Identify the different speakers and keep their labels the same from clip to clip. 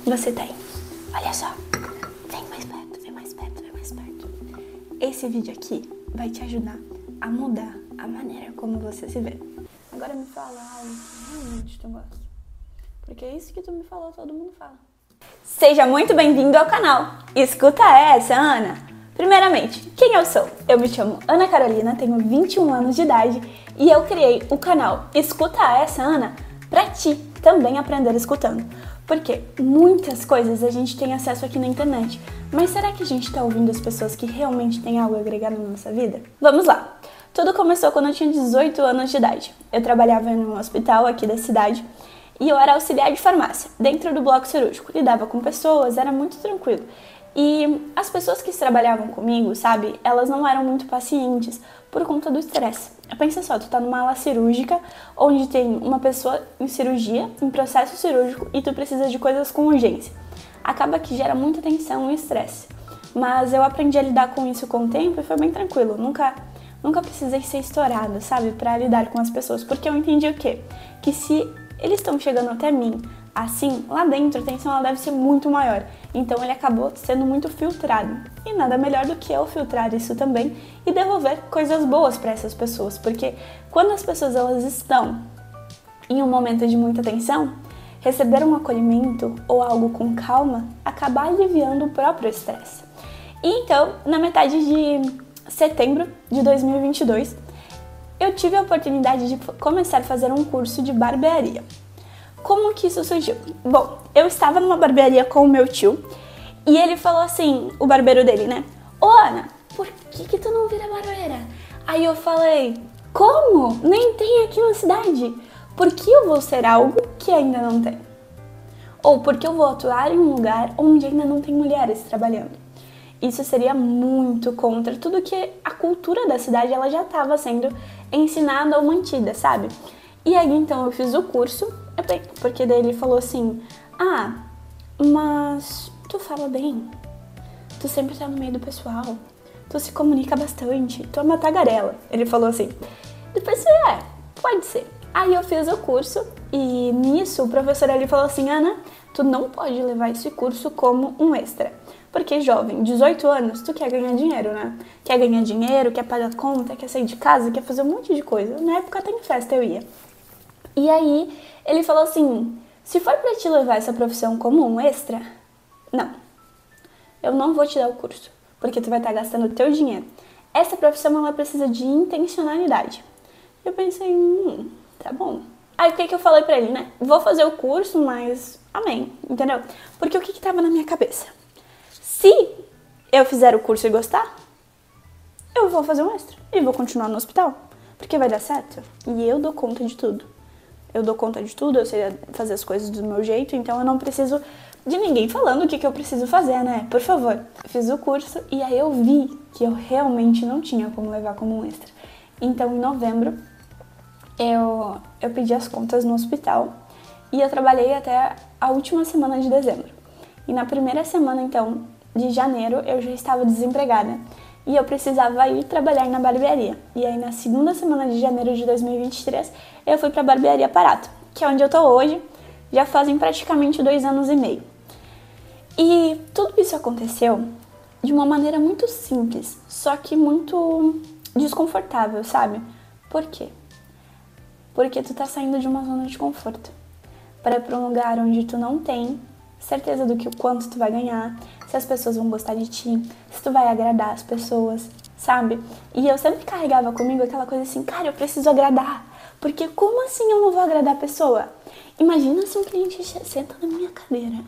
Speaker 1: Você tem. Olha só. Vem mais perto, vem mais perto, vem mais perto. Esse vídeo aqui vai te ajudar a mudar a maneira como você se vê. Agora me fala algo que realmente tu gosta. Porque é isso que tu me falou, todo mundo fala. Seja muito bem-vindo ao canal. Escuta essa, Ana. Primeiramente, quem eu sou? Eu me chamo Ana Carolina, tenho 21 anos de idade e eu criei o canal Escuta essa, Ana, pra ti também aprender escutando. Porque muitas coisas a gente tem acesso aqui na internet, mas será que a gente tá ouvindo as pessoas que realmente têm algo a agregar na nossa vida? Vamos lá! Tudo começou quando eu tinha 18 anos de idade. Eu trabalhava em um hospital aqui da cidade e eu era auxiliar de farmácia, dentro do bloco cirúrgico. Lidava com pessoas, era muito tranquilo. E as pessoas que trabalhavam comigo, sabe, elas não eram muito pacientes por conta do estresse. Pensa só, tu tá numa ala cirúrgica, onde tem uma pessoa em cirurgia, em processo cirúrgico, e tu precisa de coisas com urgência. Acaba que gera muita tensão e estresse. Mas eu aprendi a lidar com isso com o tempo e foi bem tranquilo. Nunca precisei ser estourada, sabe, pra lidar com as pessoas. Porque eu entendi o quê? Que se eles estão chegando até mim assim, lá dentro a tensão ela deve ser muito maior. Então ele acabou sendo muito filtrado. E nada melhor do que eu filtrar isso também e devolver coisas boas para essas pessoas. Porque quando as pessoas elas estão em um momento de muita tensão, receber um acolhimento ou algo com calma acaba aliviando o próprio estresse. E então, na metade de setembro de 2022, eu tive a oportunidade de começar a fazer um curso de barbearia. Como que isso surgiu? Bom, eu estava numa barbearia com o meu tio e ele falou assim, o barbeiro dele, né? Ô Ana, por que tu não vira barbeira? Aí eu falei, como? Nem tem aqui na cidade. Por que eu vou ser algo que ainda não tem? Ou porque eu vou atuar em um lugar onde ainda não tem mulheres trabalhando? Isso seria muito contra tudo que a cultura da cidade ela já estava sendo ensinada ou mantida, sabe? E aí então eu fiz o curso, porque daí ele falou assim, mas tu fala bem, tu sempre tá no meio do pessoal, tu se comunica bastante, tu é uma tagarela. Ele falou assim, depois pode ser. Aí eu fiz o curso e nisso o professor ali falou assim, Ana, tu não pode levar esse curso como um extra. Porque jovem, 18 anos, tu quer ganhar dinheiro, né? Quer ganhar dinheiro, quer pagar conta, quer sair de casa, quer fazer um monte de coisa. Na época até em festa eu ia. E aí ele falou assim, se for pra te levar essa profissão como um extra, não. Eu não vou te dar o curso, porque tu vai estar gastando o teu dinheiro. Essa profissão, ela precisa de intencionalidade. Eu pensei, tá bom. Aí o que eu falei pra ele, né? Vou fazer o curso, mas amém, entendeu? Porque o que tava na minha cabeça? Se eu fizer o curso e gostar, eu vou fazer um extra e vou continuar no hospital, porque vai dar certo. E eu dou conta de tudo. Eu dou conta de tudo, eu sei fazer as coisas do meu jeito, então eu não preciso de ninguém falando o que eu preciso fazer, né? Por favor. Fiz o curso e aí eu vi que eu realmente não tinha como levar como um extra. Então, em novembro, eu pedi as contas no hospital e eu trabalhei até a última semana de dezembro. E na primeira semana, então, de janeiro, eu já estava desempregada. E eu precisava ir trabalhar na barbearia. E aí, na segunda semana de janeiro de 2023, eu fui pra barbearia Parato, que é onde eu tô hoje, já fazem praticamente 2 anos e meio. E tudo isso aconteceu de uma maneira muito simples, só que muito desconfortável, sabe? Por quê? Porque tu tá saindo de uma zona de conforto para ir pra um lugar onde tu não tem certeza do que o quanto tu vai ganhar, se as pessoas vão gostar de ti, se tu vai agradar as pessoas, sabe? E eu sempre carregava comigo aquela coisa assim, cara, eu preciso agradar, porque como assim eu não vou agradar a pessoa? Imagina se um cliente senta na minha cadeira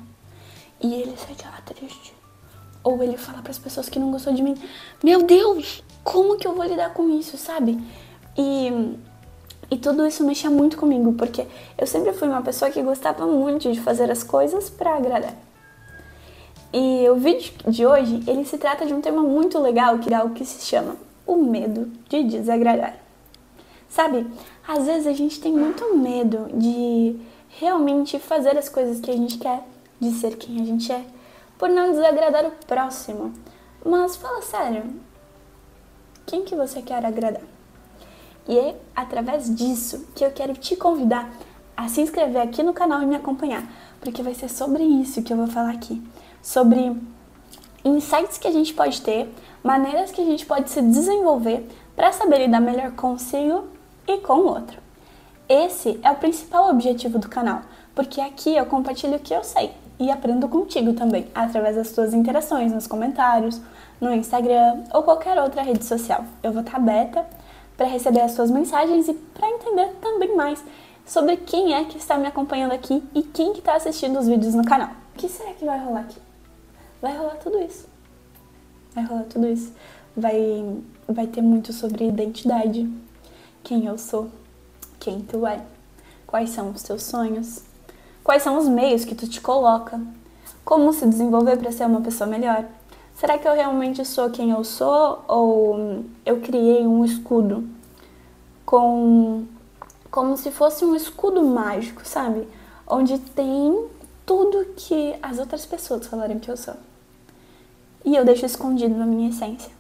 Speaker 1: e ele sai de lá triste, ou ele fala para as pessoas que não gostou de mim, meu Deus, como que eu vou lidar com isso, sabe? E tudo isso mexia muito comigo, porque eu sempre fui uma pessoa que gostava muito de fazer as coisas pra agradar. E o vídeo de hoje, ele se trata de um tema muito legal, que é o que se chama o medo de desagradar. Sabe, às vezes a gente tem muito medo de realmente fazer as coisas que a gente quer, de ser quem a gente é, por não desagradar o próximo. Mas fala sério, quem que você quer agradar? E é através disso que eu quero te convidar a se inscrever aqui no canal e me acompanhar, porque vai ser sobre isso que eu vou falar aqui. Sobre insights que a gente pode ter, maneiras que a gente pode se desenvolver para saber lidar melhor consigo e com o outro. Esse é o principal objetivo do canal, porque aqui eu compartilho o que eu sei e aprendo contigo também, através das tuas interações nos comentários, no Instagram ou qualquer outra rede social. Eu vou estar aberta para receber as suas mensagens e para entender também mais sobre quem é que está me acompanhando aqui e quem que está assistindo os vídeos no canal. O que será que vai rolar aqui? Vai rolar tudo isso. Vai rolar tudo isso. Vai ter muito sobre identidade. Quem eu sou. Quem tu é. Quais são os teus sonhos. Quais são os meios que tu te coloca. Como se desenvolver para ser uma pessoa melhor. Será que eu realmente sou quem eu sou? Ou eu criei um escudo como se fosse um escudo mágico, sabe? Onde tem tudo que as outras pessoas falaram que eu sou. E eu deixo escondido na minha essência.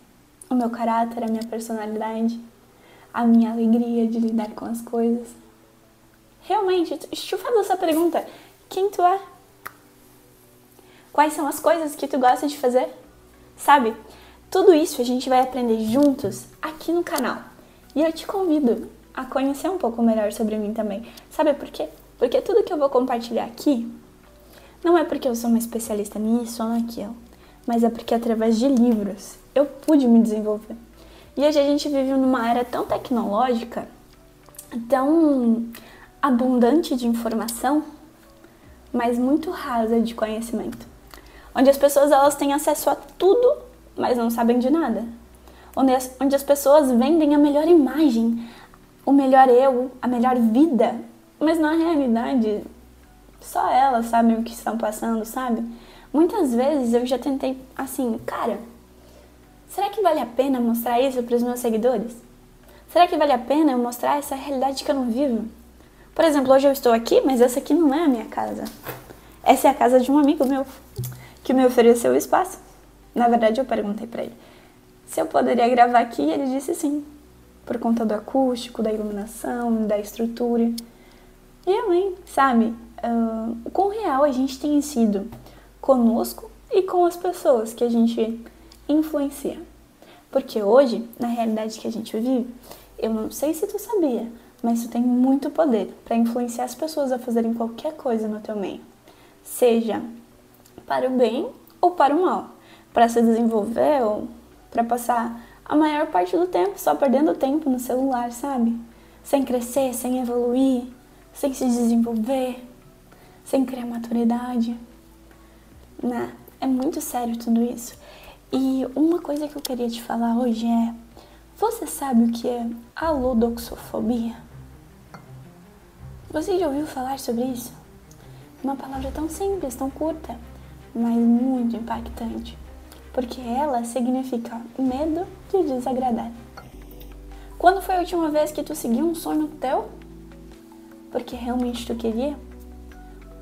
Speaker 1: O meu caráter, a minha personalidade, a minha alegria de lidar com as coisas. Realmente, deixa eu fazer essa pergunta. Quem tu é? Quais são as coisas que tu gosta de fazer? Sabe? Tudo isso a gente vai aprender juntos aqui no canal. E eu te convido a conhecer um pouco melhor sobre mim também. Sabe por quê? Porque tudo que eu vou compartilhar aqui não é porque eu sou uma especialista nisso ou naquilo, mas é porque através de livros eu pude me desenvolver. E hoje a gente vive numa era tão tecnológica, tão abundante de informação, mas muito rasa de conhecimento. Onde as pessoas elas têm acesso a tudo, mas não sabem de nada. Onde as pessoas vendem a melhor imagem, o melhor eu, a melhor vida, mas na realidade só elas sabem o que estão passando, sabe? Muitas vezes eu já tentei assim, cara, será que vale a pena mostrar isso para os meus seguidores? Será que vale a pena eu mostrar essa realidade que eu não vivo? Por exemplo, hoje eu estou aqui, mas essa aqui não é a minha casa. Essa é a casa de um amigo meu, que me ofereceu o espaço. Na verdade, eu perguntei para ele se eu poderia gravar aqui e ele disse sim, por conta do acústico, da iluminação, da estrutura. E além, sabe, o quão real a gente tem sido conosco e com as pessoas que a gente influencia. Porque hoje, na realidade que a gente vive, eu não sei se tu sabia, mas tu tem muito poder para influenciar as pessoas a fazerem qualquer coisa no teu meio. Seja para o bem ou para o mal. Para se desenvolver ou para passar a maior parte do tempo só perdendo tempo no celular, sabe? Sem crescer, sem evoluir, sem se desenvolver, sem criar maturidade. Né? É muito sério tudo isso. E uma coisa que eu queria te falar hoje é: você sabe o que é a ludoxofobia? Você já ouviu falar sobre isso? Uma palavra tão simples, tão curta, mas muito impactante. Porque ela significa medo de desagradar. Quando foi a última vez que tu seguiu um sonho teu? Porque realmente tu queria?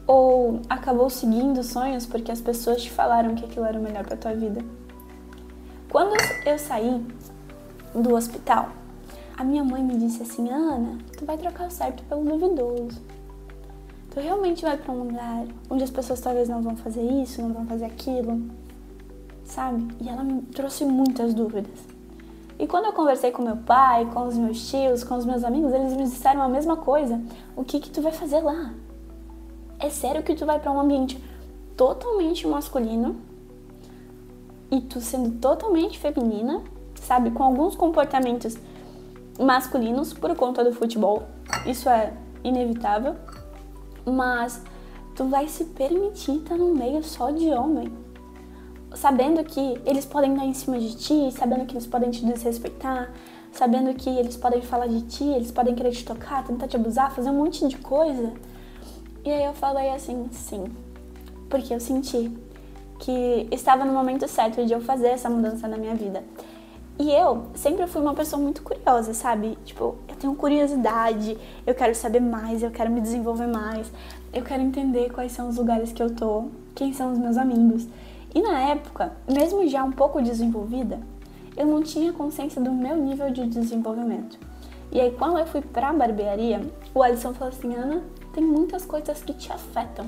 Speaker 1: Ou acabou seguindo sonhos porque as pessoas te falaram que aquilo era o melhor pra tua vida? Quando eu saí do hospital, a minha mãe me disse assim: Ana, tu vai trocar o certo pelo duvidoso. Tu realmente vai pra um lugar onde as pessoas talvez não vão fazer isso, não vão fazer aquilo, sabe? E ela me trouxe muitas dúvidas. E quando eu conversei com meu pai, com os meus tios, com os meus amigos, eles me disseram a mesma coisa. O que tu vai fazer lá? É sério que tu vai pra um ambiente totalmente masculino e tu sendo totalmente feminina, sabe? Com alguns comportamentos masculinos por conta do futebol. Isso é inevitável. Mas tu vai se permitir estar num meio só de homem, sabendo que eles podem dar em cima de ti, sabendo que eles podem te desrespeitar, sabendo que eles podem falar de ti, eles podem querer te tocar, tentar te abusar, fazer um monte de coisa. E aí eu falei assim, sim, porque eu senti que estava no momento certo de eu fazer essa mudança na minha vida. E eu sempre fui uma pessoa muito curiosa, sabe? Tipo, eu tenho curiosidade, eu quero saber mais, eu quero me desenvolver mais, eu quero entender quais são os lugares que eu tô, quem são os meus amigos. E na época, mesmo já um pouco desenvolvida, eu não tinha consciência do meu nível de desenvolvimento. E aí, quando eu fui pra barbearia, o Alisson falou assim: Ana, tem muitas coisas que te afetam.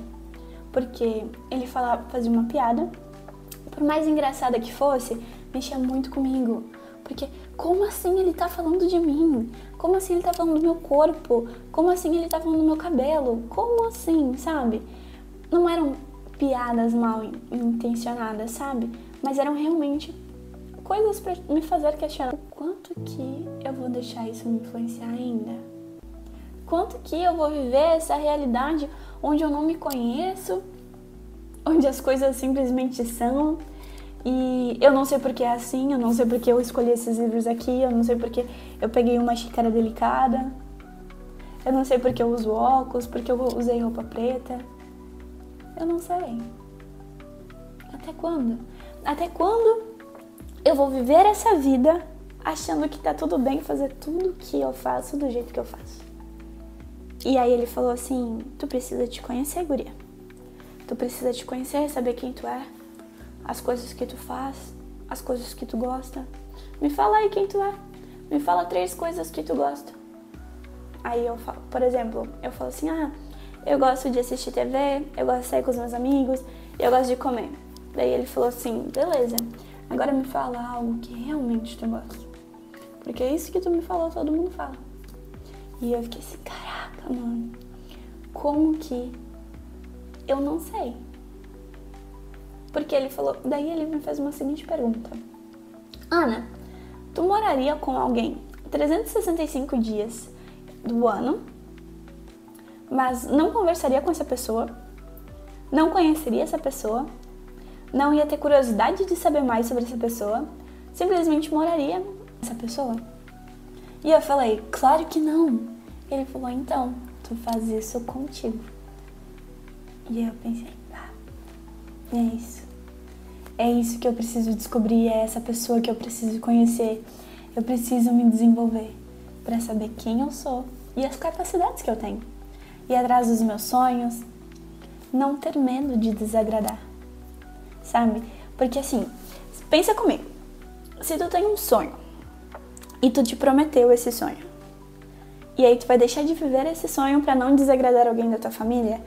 Speaker 1: Porque ele fazia uma piada, por mais engraçada que fosse, mexia muito comigo. Porque como assim ele tá falando de mim? Como assim ele tá falando do meu corpo? Como assim ele tá falando do meu cabelo? Como assim, sabe? Não eram piadas mal intencionadas, sabe? Mas eram realmente coisas pra me fazer questionar. O quanto que eu vou deixar isso me influenciar ainda? Quanto que eu vou viver essa realidade onde eu não me conheço, onde as coisas simplesmente são, e eu não sei porque é assim, eu não sei porque eu escolhi esses livros aqui, eu não sei porque eu peguei uma xícara delicada, eu não sei porque eu uso óculos, porque eu usei roupa preta, eu não sei. Até quando? Até quando eu vou viver essa vida achando que tá tudo bem fazer tudo que eu faço do jeito que eu faço? E aí ele falou assim, tu precisa te conhecer, guria. Tu precisa te conhecer, saber quem tu é, as coisas que tu faz, as coisas que tu gosta. Me fala aí quem tu é. Me fala 3 coisas que tu gosta. Aí eu falo, por exemplo, eu falo assim, eu gosto de assistir TV, eu gosto de sair com os meus amigos, eu gosto de comer. Daí ele falou assim, beleza, agora me fala algo que realmente tu gosta. Porque é isso que tu me falou, todo mundo fala. E eu fiquei assim, caraca, mano, como que eu não sei? Porque ele falou, daí ele me fez uma seguinte pergunta. Ana, tu moraria com alguém 365 dias do ano, mas não conversaria com essa pessoa, não conheceria essa pessoa, não ia ter curiosidade de saber mais sobre essa pessoa, simplesmente moraria com essa pessoa? E eu falei, claro que não. Ele falou, então, tu faz isso contigo. E eu pensei, é isso. É isso que eu preciso descobrir, é essa pessoa que eu preciso conhecer. Eu preciso me desenvolver para saber quem eu sou e as capacidades que eu tenho. Ir atrás dos meus sonhos, não ter medo de desagradar, sabe? Porque assim, pensa comigo, se tu tem um sonho e tu te prometeu esse sonho, e aí tu vai deixar de viver esse sonho para não desagradar alguém da tua família,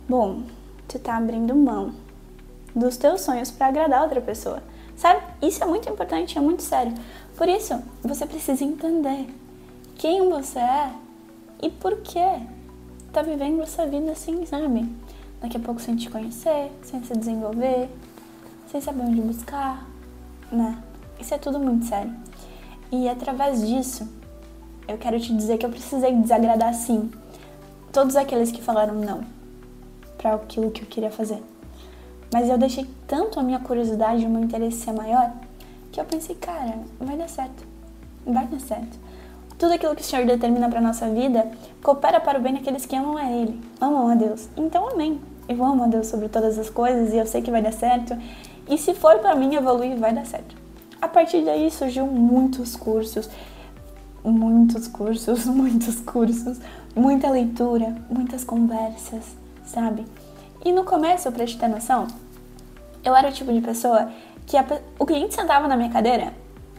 Speaker 1: bom, tu tá abrindo mão dos teus sonhos para agradar outra pessoa, sabe? Isso é muito importante, é muito sério. Por isso, você precisa entender quem você é e por que tá vivendo essa vida assim, sabe? Daqui a pouco sem te conhecer, sem se desenvolver, sem saber onde buscar, né? Isso é tudo muito sério. E através disso, eu quero te dizer que eu precisei desagradar, sim, todos aqueles que falaram não para aquilo que eu queria fazer. Mas eu deixei tanto a minha curiosidade e o meu interesse ser maior, que eu pensei, cara, vai dar certo. Vai dar certo. Tudo aquilo que o Senhor determina para nossa vida coopera para o bem daqueles que amam a Ele, amam a Deus. Então, amém. Eu amo a Deus sobre todas as coisas e eu sei que vai dar certo. E se for para mim evoluir, vai dar certo. A partir daí surgiu muitos cursos, muita leitura, muitas conversas, sabe? E no começo, pra te ter noção, eu era o tipo de pessoa que o cliente sentava na minha cadeira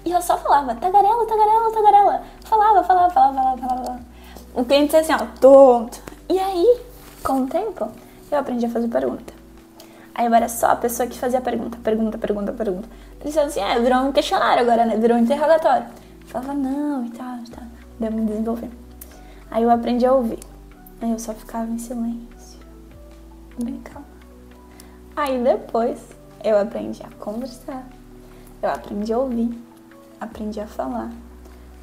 Speaker 1: e eu só falava, tagarela, tagarela, tagarela. Falava. O cliente dizia assim, ó, tonto. E aí, com o tempo, eu aprendi a fazer pergunta. Aí eu era só a pessoa que fazia pergunta. Eles diziam assim, virou um questionário agora, né? Virou um interrogatório. Eu falava, não, e tal. Daí eu me desenvolvi. Aí eu aprendi a ouvir. Aí eu só ficava em silêncio. Bem calma. Aí depois eu aprendi a conversar. Eu aprendi a ouvir. Aprendi a falar.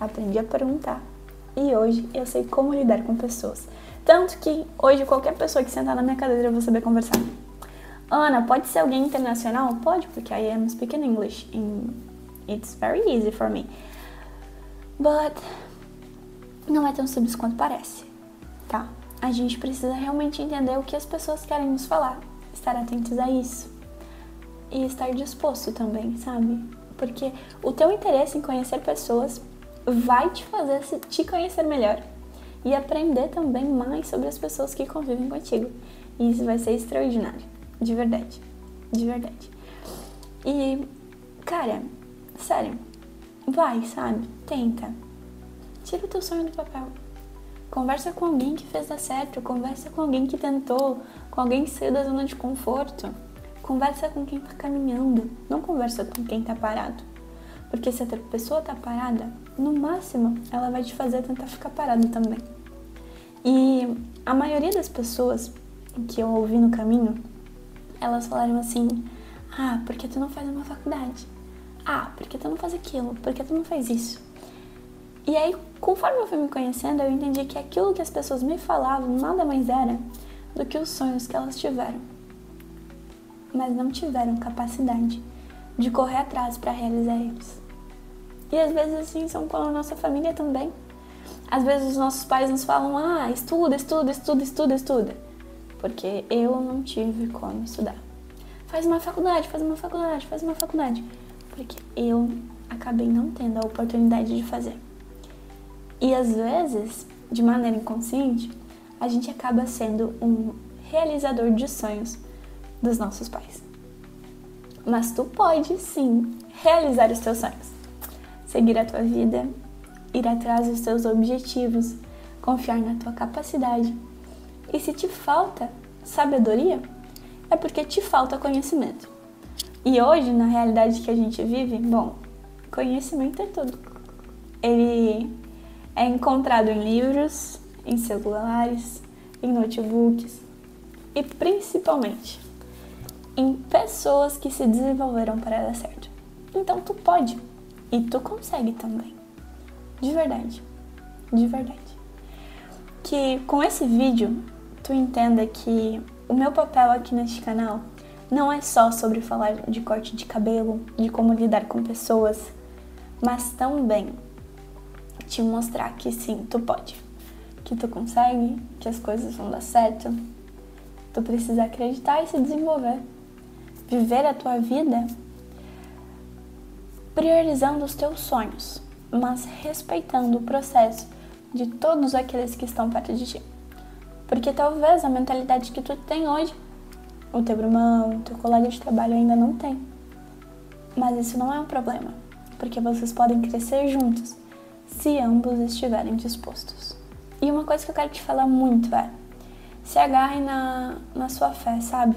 Speaker 1: Aprendi a perguntar. E hoje eu sei como lidar com pessoas. Tanto que hoje qualquer pessoa que sentar na minha cadeira eu vou saber conversar. Ana, pode ser alguém internacional? Pode, porque I am speaking English. And it's very easy for me. But não é tão simples quanto parece, tá? A gente precisa realmente entender o que as pessoas querem nos falar. Estar atentos a isso. E estar disposto também, sabe? Porque o teu interesse em conhecer pessoas vai te fazer te conhecer melhor. E aprender também mais sobre as pessoas que convivem contigo. E isso vai ser extraordinário. De verdade. De verdade. E, cara, sério, vai, sabe? Tenta. Tira o teu sonho do papel. Conversa com alguém que fez dar certo, conversa com alguém que tentou, com alguém que saiu da zona de conforto. Conversa com quem tá caminhando, não conversa com quem tá parado. Porque se a outra pessoa tá parada, no máximo ela vai te fazer tentar ficar parado também. E a maioria das pessoas que eu ouvi no caminho, elas falaram assim: ah, porque tu não faz uma faculdade? Ah, porque tu não faz aquilo? Porque tu não faz isso? E aí, conforme eu fui me conhecendo, eu entendi que aquilo que as pessoas me falavam nada mais era do que os sonhos que elas tiveram. Mas não tiveram capacidade de correr atrás para realizar eles. E às vezes assim são com a nossa família também. Às vezes os nossos pais nos falam: ah, estuda, estuda, estuda, estuda, estuda. Porque eu não tive como estudar. Faz uma faculdade, faz uma faculdade, faz uma faculdade. Porque eu acabei não tendo a oportunidade de fazer. E às vezes, de maneira inconsciente, a gente acaba sendo um realizador de sonhos dos nossos pais. Mas tu pode sim realizar os teus sonhos. Seguir a tua vida, ir atrás dos teus objetivos, confiar na tua capacidade. E se te falta sabedoria, é porque te falta conhecimento. E hoje, na realidade que a gente vive, bom, conhecimento é tudo. Ele é encontrado em livros, em celulares, em notebooks e principalmente em pessoas que se desenvolveram para dar certo. Então tu pode e tu consegue também. De verdade. De verdade. Que com esse vídeo tu entenda que o meu papel aqui neste canal não é só sobre falar de corte de cabelo, de como lidar com pessoas, mas também te mostrar que sim, tu pode, que tu consegue, que as coisas vão dar certo. Tu precisa acreditar e se desenvolver. Viver a tua vida priorizando os teus sonhos, mas respeitando o processo de todos aqueles que estão perto de ti. Porque talvez a mentalidade que tu tem hoje, o teu irmão, o teu colega de trabalho ainda não tem. Mas isso não é um problema, porque vocês podem crescer juntos, se ambos estiverem dispostos. E uma coisa que eu quero te falar muito é: se agarre na sua fé, sabe?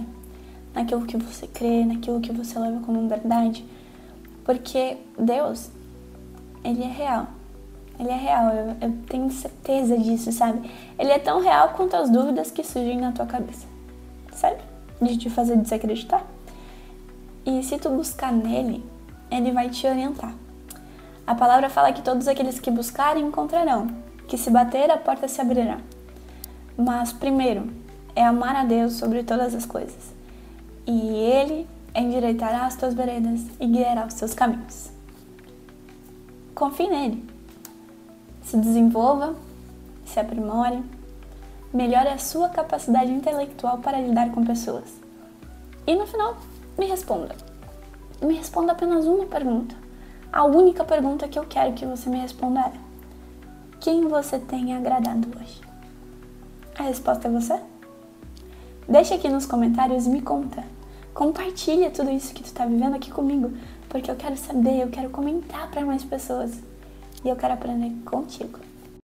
Speaker 1: Naquilo que você crê, naquilo que você leva como verdade. Porque Deus, Ele é real. Ele é real, eu tenho certeza disso, sabe? Ele é tão real quanto as dúvidas que surgem na tua cabeça. Sabe? De te fazer desacreditar. E se tu buscar nele, Ele vai te orientar. A palavra fala que todos aqueles que buscarem encontrarão, que se bater a porta se abrirá. Mas primeiro é amar a Deus sobre todas as coisas. E Ele endireitará as tuas veredas e guiará os teus caminhos. Confie nele. Se desenvolva, se aprimore, melhore a sua capacidade intelectual para lidar com pessoas. E no final, me responda. Me responda apenas uma pergunta. A única pergunta que eu quero que você me responda é: quem você tem agradado hoje? A resposta é você? Deixa aqui nos comentários e me conta. Compartilha tudo isso que tu tá vivendo aqui comigo, porque eu quero saber, eu quero comentar para mais pessoas. E eu quero aprender contigo.